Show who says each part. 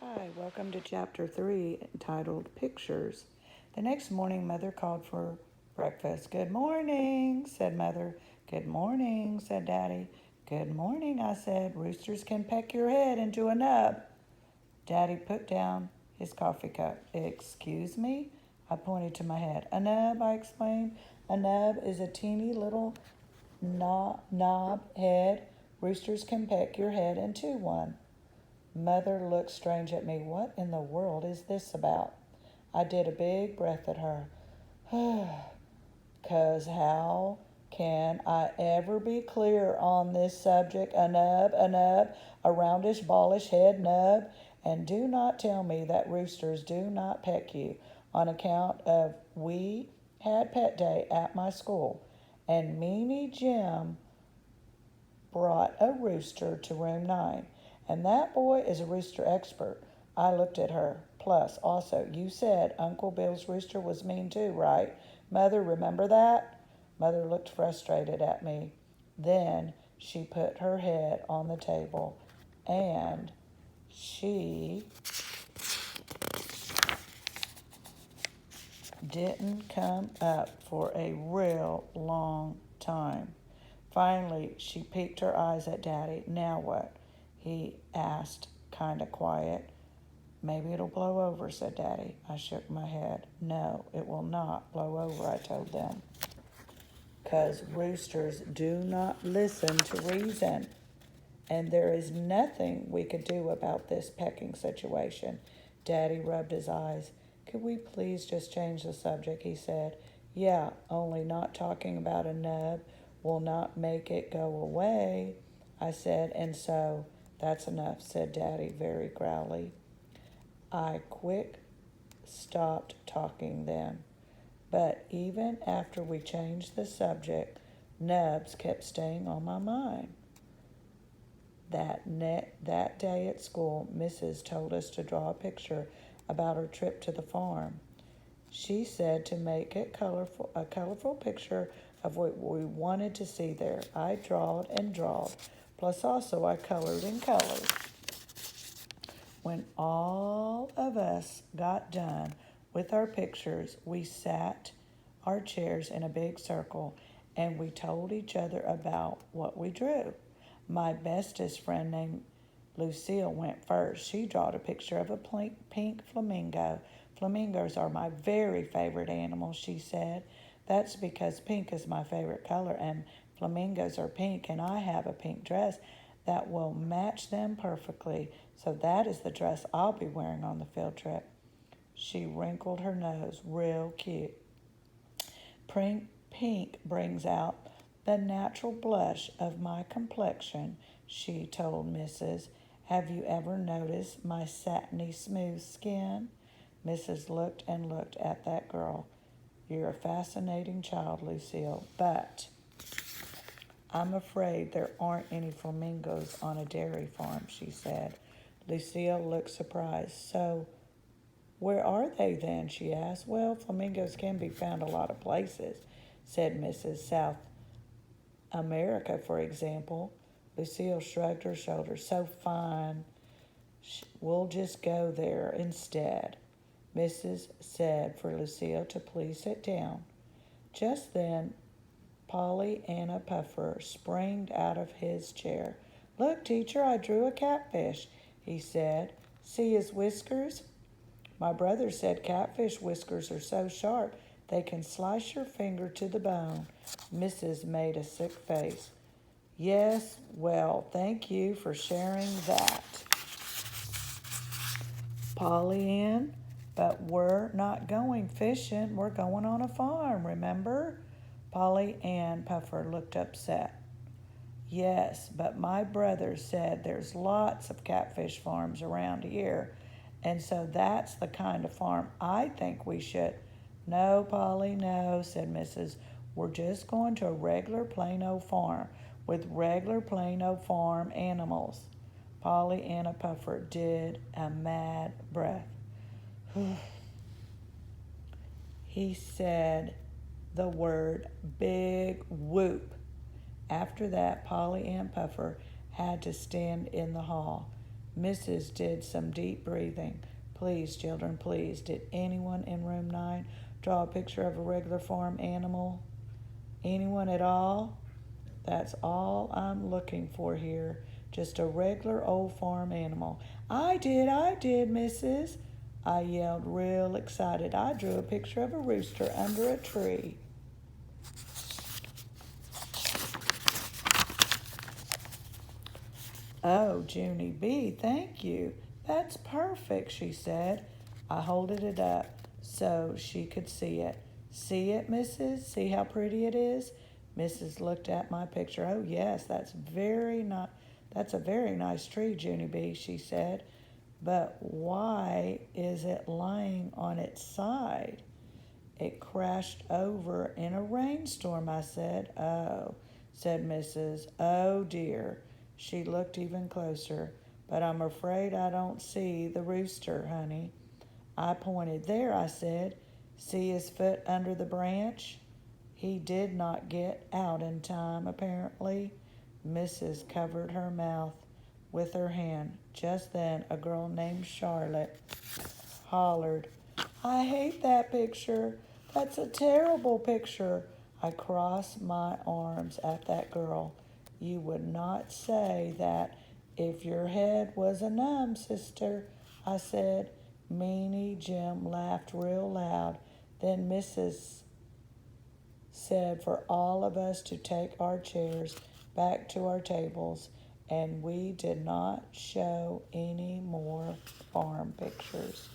Speaker 1: Hi, welcome to Chapter 3 entitled Pictures. The next morning, Mother called for breakfast. Good morning, said Mother. Good morning, said Daddy. Good morning, I said. Roosters can peck your head into a nub. Daddy put down his coffee cup. Excuse me? I pointed to my head. A nub, I explained. A nub is a teeny little knob head. Roosters can peck your head into one. Mother looked strange at me. What in the world is this about? I did a big breath at her. 'Cause how can I ever be clear on this subject? A nub, a roundish, ballish head nub. And do not tell me that roosters do not peck you on account of we had pet day at my school. And Meanie Jim brought a rooster to room 9. And that boy is a rooster expert. I looked at her. Plus, also, you said Uncle Bill's rooster was mean too, right? Mother, remember that? Mother looked frustrated at me. Then she put her head on the table and she didn't come up for a real long time. Finally, she peeked her eyes at Daddy. Now what? He asked, kind of quiet. Maybe it'll blow over, said Daddy. I shook my head. No, it will not blow over, I told them. 'Cause roosters do not listen to reason. And there is nothing we could do about this pecking situation. Daddy rubbed his eyes. Could we please just change the subject, he said. Yeah, only not talking about a nub will not make it go away, I said. And so, that's enough, said Daddy very growly. I stopped talking then. But even after we changed the subject, nubs kept staying on my mind. That day at school, Mrs. told us to draw a picture about her trip to the farm. She said to make it a colorful picture of what we wanted to see there. I drawed and drawed, plus also I colored and colored. When all of us got done with our pictures, we sat our chairs in a big circle and we told each other about what we drew. My bestest friend named Lucille went first. She drawed a picture of a pink flamingo. Flamingos are my very favorite animal, she said. That's because pink is my favorite color and flamingos are pink and I have a pink dress that will match them perfectly. So that is the dress I'll be wearing on the field trip. She wrinkled her nose real cute. Pink brings out the natural blush of my complexion, she told Mrs. Have you ever noticed my satiny smooth skin? Mrs. looked and looked at that girl. You're a fascinating child, Lucille, but I'm afraid there aren't any flamingos on a dairy farm, she said. Lucille looked surprised. So, where are they then, she asked. Well, flamingos can be found a lot of places, said Mrs. South America, for example. Lucille shrugged her shoulders. So fine. We'll just go there instead. Mrs. said for Lucille to please sit down. Just then, Pollyanna Puffer sprang out of his chair. Look, teacher, I drew a catfish, he said. See his whiskers? My brother said catfish whiskers are so sharp they can slice your finger to the bone. Mrs. made a sick face. Yes, well, thank you for sharing that, Pollyann. But we're not going fishing. We're going on a farm, remember? Pollyann Puffer looked upset. Yes, but my brother said there's lots of catfish farms around here, and so that's the kind of farm I think we should. No, Polly, no, said Mrs. We're just going to a regular plain old farm with regular plain old farm animals. Pollyanna Puffer did a mad breath. He said the word big whoop. After that, Polly Ann Puffer had to stand in the hall. Mrs. did some deep breathing. Please, children, please, did anyone in room 9 draw a picture of a regular farm animal? Anyone at all? That's all I'm looking for here. Just a regular old farm animal. I did, Mrs. I yelled real excited. I drew a picture of a rooster under a tree. Oh, Junie B., thank you. That's perfect, she said. I holded it up so she could see it. See it, Mrs.? See how pretty it is? Mrs. looked at my picture. Oh, yes, that's a very nice tree, Junie B., she said. But why is it lying on its side? It crashed over in a rainstorm, I said. Oh, said Mrs. Oh, dear. She looked even closer. But I'm afraid I don't see the rooster, honey. I pointed. There, I said. See his foot under the branch? He did not get out in time, apparently. Mrs. covered her mouth with her hand. Just then, a girl named Charlotte hollered, I hate that picture. That's a terrible picture. I crossed my arms at that girl. You would not say that if your head was a numb, sister, I said. Meanie Jim laughed real loud. Then Mrs. said for all of us to take our chairs back to our tables, and we did not show any more farm pictures.